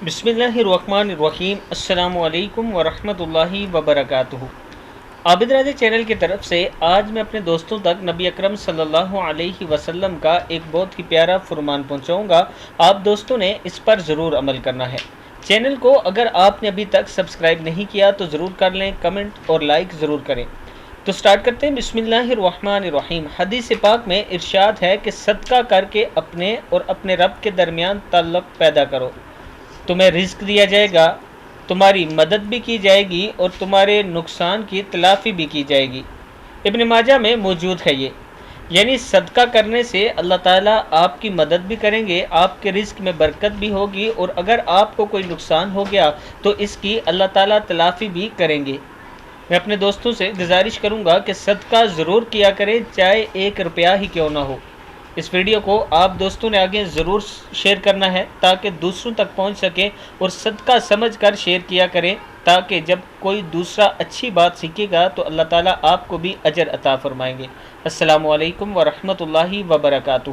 बिस्मिल्लाहिर्रहमानिर्रहीम। अस्सलामु अलैकुम वरहमतुल्लाहि वबरकातुहू। आबिद राजे चैनल की तरफ से आज मैं अपने दोस्तों तक नबी अकरम सल्लल्लाहु अलैहि वसल्लम का एक बहुत ही प्यारा फरमान पहुंचाऊंगा। आप दोस्तों ने इस पर ज़रूर अमल करना है। चैनल को अगर आपने अभी तक सब्सक्राइब नहीं किया तो ज़रूर कर लें, कमेंट और लाइक ज़रूर करें। तो स्टार्ट करते हैं। बिस्मिल्लाहिर्रहमानिर्रहीम। हदीस पाक में इरशाद है कि सदका करके अपने और अपने रब के दरमियान ताल्लुक़ पैदा करो, तुम्हें रिस्क दिया जाएगा, तुम्हारी मदद भी की जाएगी और तुम्हारे नुकसान की तलाफ़ी भी की जाएगी। इब्न माजा में मौजूद है ये, यानी सदका करने से अल्लाह ताला आपकी मदद भी करेंगे, आपके रिस्क में बरकत भी होगी और अगर आपको कोई नुकसान हो गया तो इसकी अल्लाह ताला तलाफ़ी भी करेंगे। मैं अपने दोस्तों से गुजारिश करूंगा कि सदका ज़रूर किया करें, चाहे 1 रुपया ही क्यों ना हो। इस वीडियो को आप दोस्तों ने आगे ज़रूर शेयर करना है ताकि दूसरों तक पहुंच सके और सदका समझकर शेयर किया करें, ताकि जब कोई दूसरा अच्छी बात सीखेगा तो अल्लाह ताला आपको भी अजर अता फरमाएंगे। अस्सलामु अलैकुम वरहमतुल्लाहि वबरकातुहू।